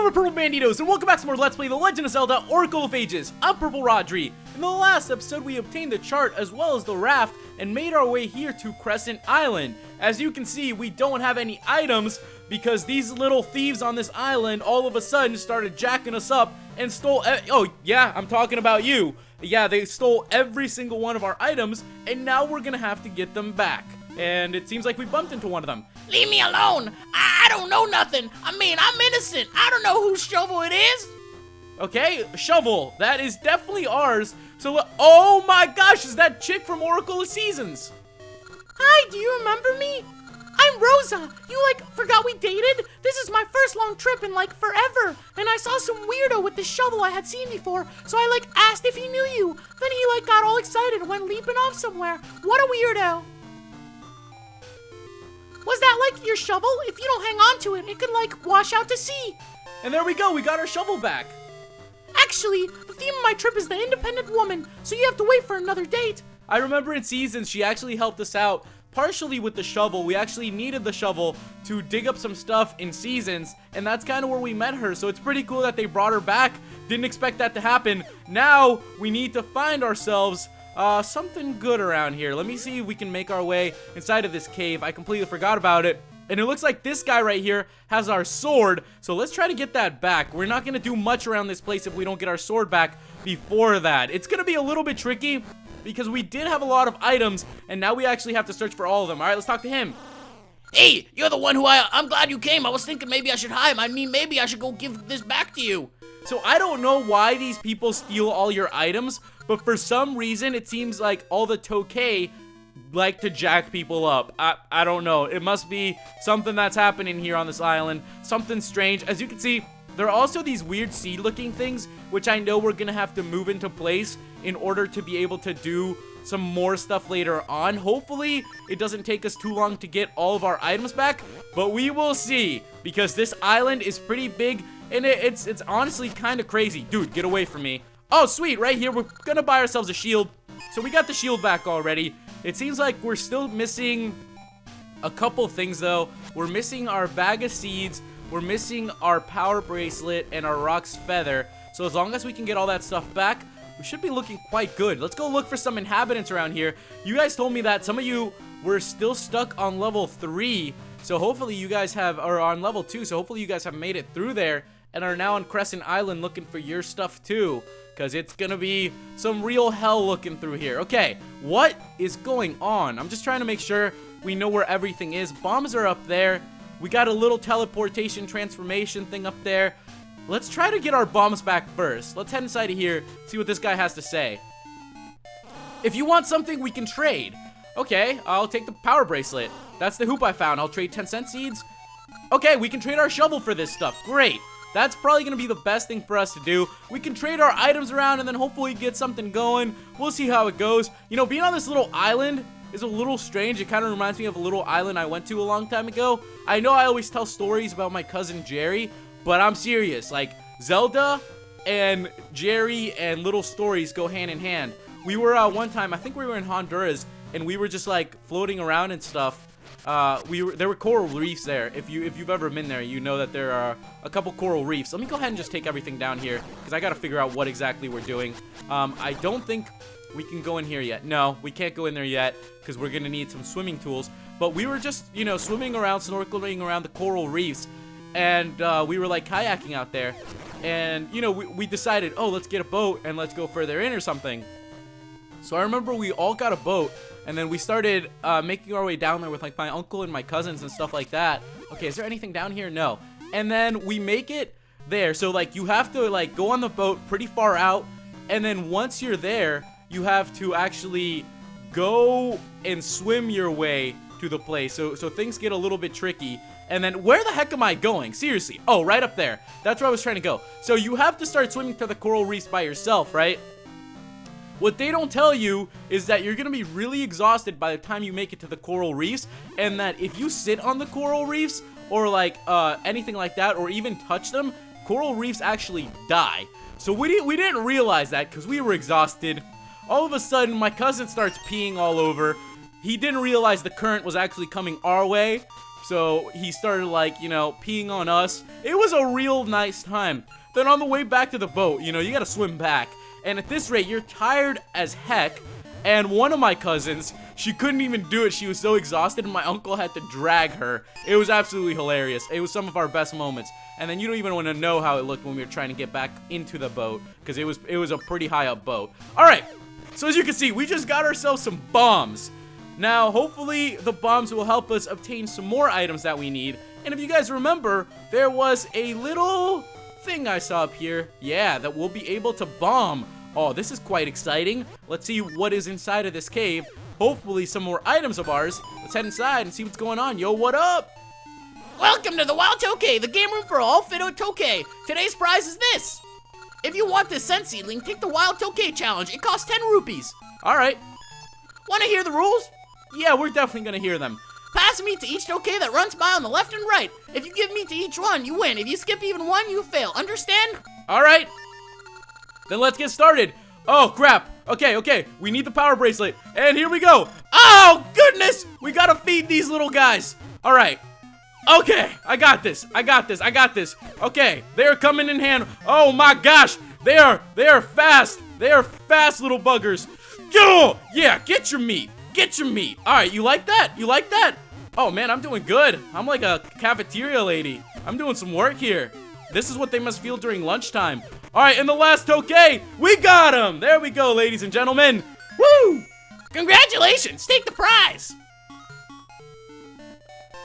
Hello Purple Banditos, and welcome back to more Let's Play The Legend of Zelda Oracle of Ages. I'm PurpleRodri. In the last episode, we obtained the chart as well as the raft and made our way here to Crescent Island. As you can see, we don't have any items because these little thieves on this island all of a sudden started jacking us up and stole oh yeah, I'm talking about you. Yeah, they stole every single one of our items, and now we're gonna have to get them back. And it seems like we bumped into one of them. Leave me alone! I don't know nothing! I mean, I'm innocent! I don't know whose shovel it is! Okay, shovel. That is definitely ours. So, oh my gosh, is that chick from Oracle of Seasons? Hi, do you remember me? I'm Rosa. You, forgot we dated? This is my first long trip in, forever. And I saw some weirdo with the shovel I had seen before, so I, asked if he knew you. Then he, got all excited and went leaping off somewhere. What a weirdo. Was that, your shovel? If you don't hang on to it, it could, wash out to sea. And there we go, we got our shovel back. Actually, the theme of my trip is the independent woman, so you have to wait for another date. I remember in Seasons, she actually helped us out partially with the shovel. We actually needed the shovel to dig up some stuff in Seasons, and that's kind of where we met her, so it's pretty cool that they brought her back. Didn't expect that to happen. Now, we need to find ourselves something good around here. Let me see if we can make our way inside of this cave. I completely forgot about it. And it looks like this guy right here has our sword. So let's try to get that back. We're not going to do much around this place if we don't get our sword back before that. It's going to be a little bit tricky because we did have a lot of items and now we actually have to search for all of them. All right, let's talk to him. Hey, you're the one who I'm glad you came. I was thinking maybe I should hide. I mean, maybe I should go give this back to you. So I don't know why these people steal all your items, but for some reason it seems like all the Tokay like to jack people up. I don't know. It must be something that's happening here on this island. Something strange. As you can see, there are also these weird seed looking things, which I know we're gonna have to move into place in order to be able to do some more stuff later on. Hopefully, it doesn't take us too long to get all of our items back, but we will see, because this island is pretty big, and it's honestly kind of crazy. Dude, get away from me. Oh, sweet, right here, we're gonna buy ourselves a shield. So we got the shield back already. It seems like we're still missing a couple things, though. We're missing our bag of seeds, we're missing our Power Bracelet, and our Rock's Feather. So as long as we can get all that stuff back, we should be looking quite good. Let's go look for some inhabitants around here. You guys told me that some of you were still stuck on level 3, so hopefully you guys are on level 2, so hopefully you guys have made it through there and are now on Crescent Island looking for your stuff too, because it's gonna be some real hell looking through here. Okay, what is going on? I'm just trying to make sure we know where everything is. Bombs are up there. We got a little teleportation transformation thing up there. Let's try to get our bombs back first. Let's head inside of here, see what this guy has to say. If you want something, we can trade. Okay, I'll take the Power Bracelet. That's the hoop I found. I'll trade 10-cent seeds. Okay, we can trade our shovel for this stuff. Great. That's probably going to be the best thing for us to do. We can trade our items around and then hopefully get something going. We'll see how it goes. You know, being on this little island is a little strange. It kind of reminds me of a little island I went to a long time ago. I know I always tell stories about my cousin Jerry, but I'm serious. Zelda and Jerry and little stories go hand in hand. We were one time, I think we were in Honduras, and we were just floating around and stuff. There were coral reefs there. If you've ever been there, you know that there are a couple coral reefs. Let me go ahead and just take everything down here because I got to figure out what exactly we're doing. I don't think we can go in here yet. No, we can't go in there yet because we're gonna need some swimming tools. But we were just, swimming around, snorkeling around the coral reefs, and we were kayaking out there. And we decided, oh, let's get a boat and let's go further in or something. So I remember we all got a boat, and then we started making our way down there with my uncle and my cousins and stuff like that. Okay, is there anything down here? No. And then we make it there. So you have to go on the boat pretty far out, and then once you're there, you have to actually go and swim your way to the place. So things get a little bit tricky. And then where the heck am I going? Seriously. Oh, right up there. That's where I was trying to go. So you have to start swimming to the coral reefs by yourself, right? What they don't tell you is that you're going to be really exhausted by the time you make it to the coral reefs, and that if you sit on the coral reefs or anything like that, or even touch them, coral reefs actually die. So we didn't realize that because we were exhausted. All of a sudden, my cousin starts peeing all over. He didn't realize the current was actually coming our way. So he started like, you know, peeing on us. It was a real nice time. Then on the way back to the boat, you know, you gotta swim back. And at this rate, you're tired as heck. And one of my cousins, she couldn't even do it. She was so exhausted, and my uncle had to drag her. It was absolutely hilarious. It was some of our best moments. And then you don't even want to know how it looked when we were trying to get back into the boat, because it was a pretty high up boat. All right, so as you can see, we just got ourselves some bombs. Now, hopefully, the bombs will help us obtain some more items that we need. And if you guys remember, there was a little thing I saw up here. Yeah, that we'll be able to bomb. Oh, this is quite exciting. Let's see what is inside of this cave. Hopefully some more items of ours. Let's head inside and see what's going on. Yo, what up? Welcome to the Wild Tokay, the game room for all Fido Tokay. Today's prize is this. If you want this scent seedling, take the Wild Tokay challenge. It costs 10 rupees. All right. Want to hear the rules? Yeah, we're definitely going to hear them. Pass meat to each Tokay that runs by on the left and right. If you give meat to each one, you win. If you skip even one, you fail. Understand? All right. Then let's get started. Oh, crap. Okay. We need the Power Bracelet. And here we go. Oh, goodness. We got to feed these little guys. All right. Okay. I got this. Okay. They're coming in hand. Oh, my gosh. They are fast. They are fast little buggers. Yo! Yeah, get your meat. All right, you like that? Oh, man, I'm doing good. I'm like a cafeteria lady. I'm doing some work here. This is what they must feel during lunchtime. All right, and the last Tokay, we got him. There we go, ladies and gentlemen. Woo! Congratulations, take the prize.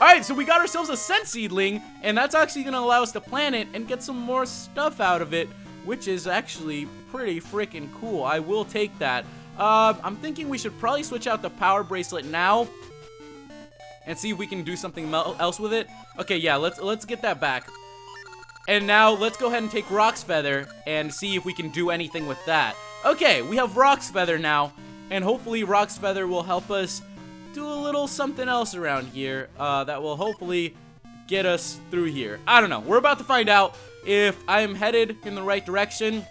All right, so we got ourselves a scent seedling, and that's actually gonna allow us to plant it and get some more stuff out of it, which is actually pretty freaking cool. I will take that. I'm thinking we should probably switch out the Power Bracelet now and see if we can do something else with it. Okay, yeah, let's get that back. And now let's go ahead and take Rock's Feather and see if we can do anything with that. Okay, we have Rock's Feather now, and hopefully Rock's Feather will help us do a little something else around here that will hopefully get us through here. I don't know. We're about to find out if I am headed in the right direction.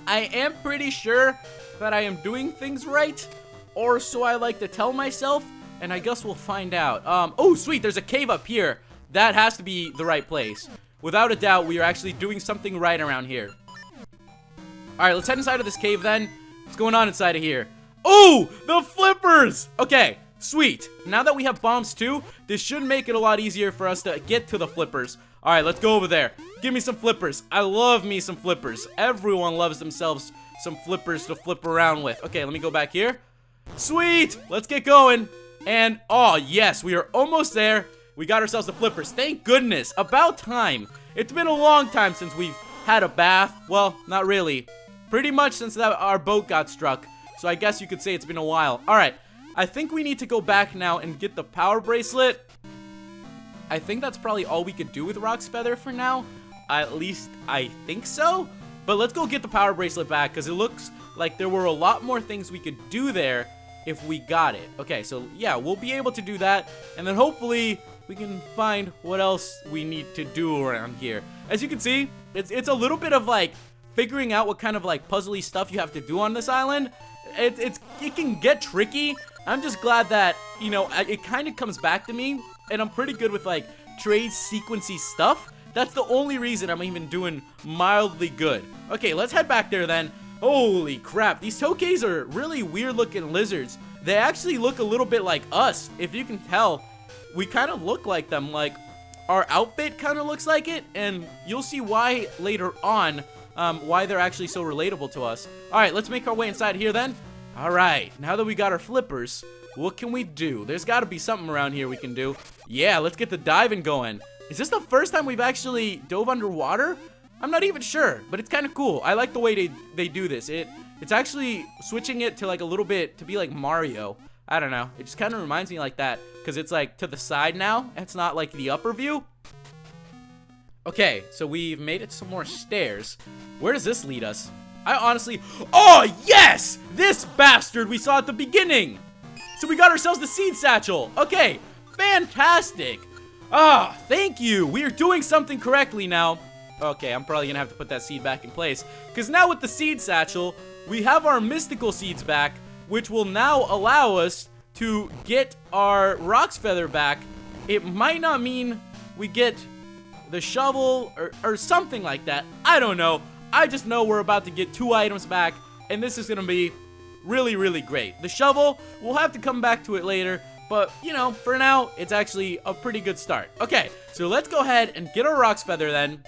I am pretty sure that I am doing things right, or so I like to tell myself, and I guess we'll find out. Oh, sweet, there's a cave up here. That has to be the right place. Without a doubt, we are actually doing something right around here. All right, let's head inside of this cave then. What's going on inside of here? Oh, the flippers! Okay, sweet. Now that we have bombs too, this should make it a lot easier for us to get to the flippers. All right, let's go over there. Give me some flippers. I love me some flippers. Everyone loves themselves some flippers to flip around with. Okay, let me go back here. Sweet! Let's get going. And, oh, yes, we are almost there. We got ourselves the flippers. Thank goodness. About time. It's been a long time since we've had a bath. Well, not really. Pretty much since our boat got struck. So I guess you could say it's been a while. All right. I think we need to go back now and get the Power Bracelet. I think that's probably all we could do with Rock's Feather for now. At least I think so. But let's go get the Power Bracelet back, because it looks like there were a lot more things we could do there if we got it. Okay, so yeah, we'll be able to do that, and then hopefully we can find what else we need to do around here. As you can see, it's a little bit of like figuring out what kind of like puzzly stuff you have to do on this island. It can get tricky. I'm just glad that, you know, it kind of comes back to me, and I'm pretty good with like trade sequency stuff. That's the only reason I'm even doing mildly good. Okay, let's head back there then. Holy crap, these Tokays are really weird looking lizards. They actually look a little bit like us. If you can tell, we kind of look like them. Like, our outfit kind of looks like it, and you'll see why later on, why they're actually so relatable to us. All right, let's make our way inside here then. All right, now that we got our flippers, what can we do? There's got to be something around here we can do. Yeah, let's get the diving going. Is this the first time we've actually dove underwater? I'm not even sure, but it's kind of cool. I like the way they do this. It's actually switching it to like a little bit to be like Mario. I don't know. It just kind of reminds me like that because it's like to the side now. It's not like the upper view. Okay, so we've made it some more stairs. Where does this lead us? I honestly... Oh, yes! This bastard we saw at the beginning! So we got ourselves the seed satchel. Okay, fantastic. Ah, thank you. We are doing something correctly now. Okay, I'm probably gonna have to put that seed back in place. Because now with the seed satchel, we have our mystical seeds back, which will now allow us to get our Rock's Feather back it might not mean we get the shovel or something like that. I don't know. I just know we're about to get 2 items back, and this is going to be really, really great. The shovel, we'll have to come back to it later, but, you know, for now, it's actually a pretty good start. Okay, so let's go ahead and get our Roc's Feather then.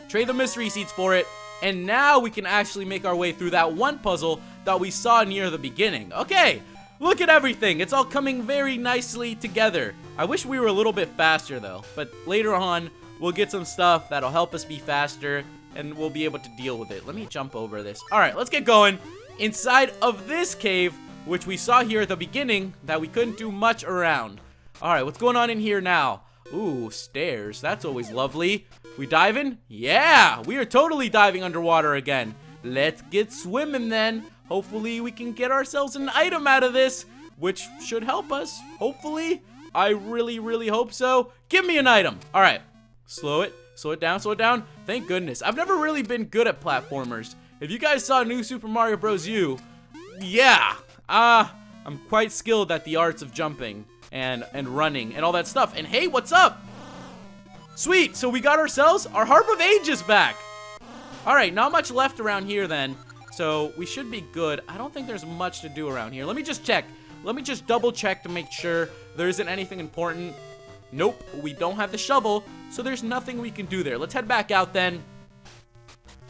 Trade the mystery seeds for it, and now we can actually make our way through that one puzzle that we saw near the beginning. Okay, look at everything. It's all coming very nicely together. I wish we were a little bit faster, though, but later on, we'll get some stuff that'll help us be faster, and we'll be able to deal with it. Let me jump over this. All right, let's get going. Inside of this cave, which we saw here at the beginning, that we couldn't do much around. All right, what's going on in here now? Ooh, stairs. That's always lovely. We diving? Yeah, we are totally diving underwater again. Let's get swimming then. Hopefully, we can get ourselves an item out of this, which should help us. Hopefully. I really, really hope so. Give me an item. All right, slow it down, slow it down. Thank goodness. I've never really been good at platformers. If you guys saw New Super Mario Bros. U, yeah, I'm quite skilled at the arts of jumping and running and all that stuff. And hey, what's up? Sweet, so we got ourselves our Harp of Ages back. All right, not much left around here then, so we should be good. I don't think there's much to do around here. Let me just check. Let me just double check to make sure there isn't anything important. Nope, we don't have the shovel, so there's nothing we can do there. Let's head back out then.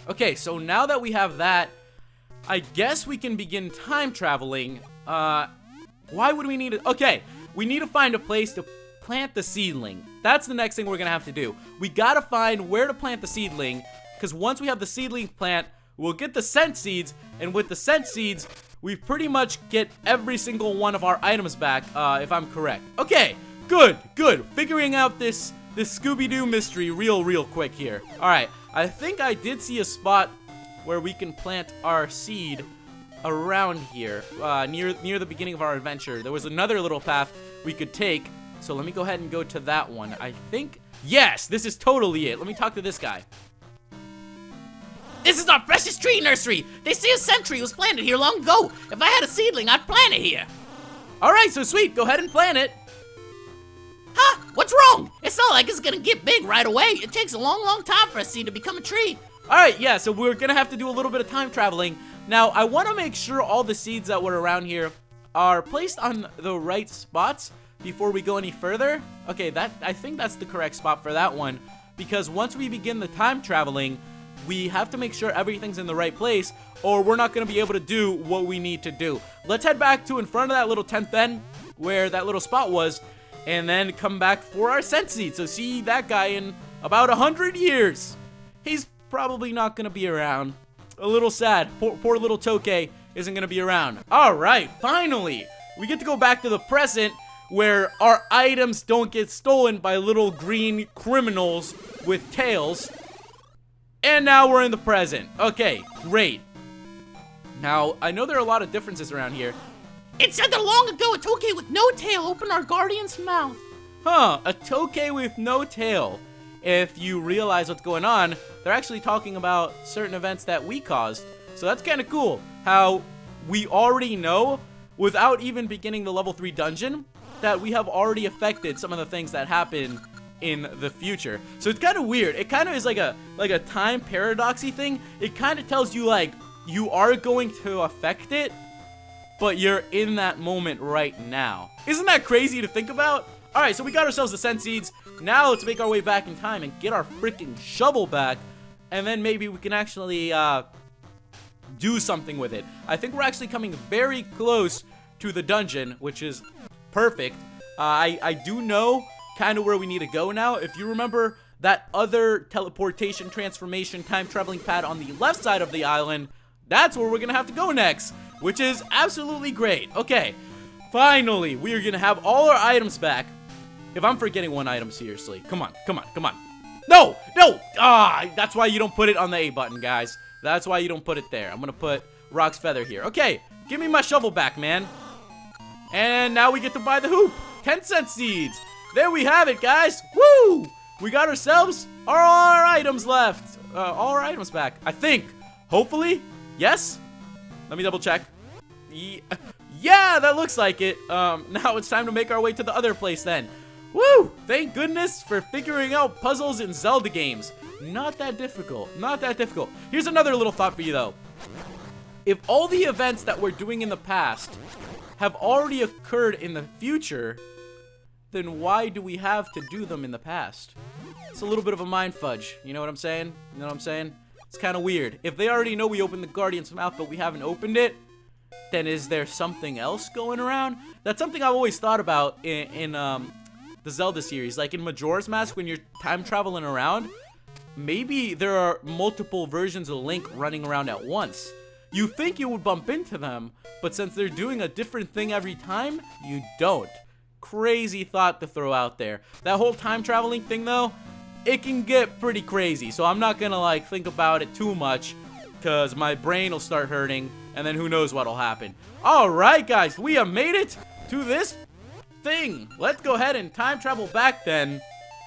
Okay, so now that we have that, I guess we can begin time traveling. Why would we need it? Okay, we need to find a place to plant the seedling. That's the next thing we're gonna have to do. We gotta find where to plant the seedling, because once we have the seedling plant, we'll get the scent seeds, and with the scent seeds, we pretty much get every single one of our items back, if I'm correct. Okay, good. Figuring out this Scooby-Doo mystery real quick here. All right, I think I did see a spot where we can plant our seed around here, near the beginning of our adventure. There was another little path we could take, so let me go ahead and go to that one. I think, yes, this is totally it. Let me talk to this guy. This is our precious tree nursery. They say a scent tree was planted here long ago. If I had a seedling, I'd plant it here. All right, so sweet. Go ahead and plant it. Huh? What's wrong? It's not like it's gonna get big right away. It takes a long time for a seed to become a tree. All right, yeah, so we're gonna have to do a little bit of time traveling. Now, I want to make sure all the seeds that were around here are placed on the right spots before we go any further. Okay, I think that's the correct spot for that one, because once we begin the time traveling, we have to make sure everything's in the right place, or we're not going to be able to do what we need to do. Let's head back to in front of that little tent then, where that little spot was, and then come back for our scent seed. So see that guy in about 100 years. He's probably not going to be around. A little sad. Poor little Toke isn't going to be around. All right, finally, we get to go back to the present, where our items don't get stolen by little green criminals with tails. And now we're in the present. Okay, great. Now, I know there are a lot of differences around here. It said that long ago a Toke with no tail opened our guardian's mouth. Huh, a Toke with no tail. If you realize what's going on, they're actually talking about certain events that we caused. So that's kind of cool, how we already know, without even beginning the level 3 dungeon, that we have already affected some of the things that happen in the future. So it's kind of weird. It kind of is like a time paradoxy thing. It kind of tells you, like, you are going to affect it, but you're in that moment right now. Isn't that crazy to think about? All right, so we got ourselves the scent seeds. Now let's make our way back in time and get our freaking shovel back, and then maybe we can actually do something with it. I think we're actually coming very close to the dungeon, which is perfect. I do know kind of where we need to go now. If you remember that other teleportation, transformation, time traveling pad on the left side of the island, that's where we're gonna have to go next, which is absolutely great. Okay, finally, we are gonna have all our items back. If I'm forgetting one item, seriously, come on. No, that's why you don't put it on the A button, guys. That's why you don't put it there. I'm gonna put Roc's Feather here. Okay, give me my shovel back, man. And now we get to buy the hoop. 10 cent seeds. There we have it, guys. Woo! We got ourselves all our items left. All our items back, I think. Hopefully. Yes? Let me double check. Yeah, that looks like it. Now it's time to make our way to the other place then. Woo! Thank goodness for figuring out puzzles in Zelda games. Not that difficult. Not that difficult. Here's another little thought for you, though. If all the events that we're doing in the past have already occurred in the future, then why do we have to do them in the past? It's a little bit of a mind fudge. You know what I'm saying? You know what I'm saying? It's kind of weird. If they already know we opened the Guardian's mouth, but we haven't opened it, then is there something else going around? That's something I've always thought about in the Zelda series. Like in Majora's Mask, when you're time traveling around, maybe there are multiple versions of Link running around at once. You think you would bump into them, but since they're doing a different thing every time, you don't. Crazy thought to throw out there. That whole time traveling thing, though, it can get pretty crazy. So I'm not gonna like think about it too much, because my brain will start hurting, and then who knows what'll happen. All right, guys, we have made it to this thing. Let's go ahead and time travel back then,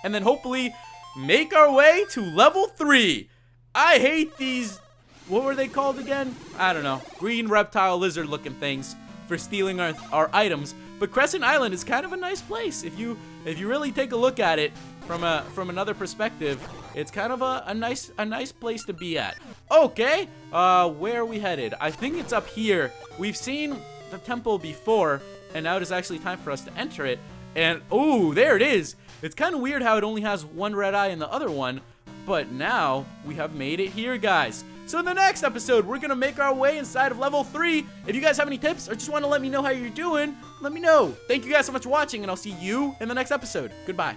and then hopefully make our way to level 3. I hate these, what were they called again? I don't know. Green reptile lizard looking things for stealing our items. But Crescent Island is kind of a nice place. If you really take a look at it from another perspective, it's kind of a nice place to be at. Okay, where are we headed? I think it's up here. We've seen the temple before, and now it is actually time for us to enter it. And oh, there it is. It's kind of weird how it only has one red eye in the other one, but now we have made it here, guys. So in the next episode, we're gonna make our way inside of level 3. If you guys have any tips or just want to let me know how you're doing, let me know. Thank you guys so much for watching, and I'll see you in the next episode. Goodbye.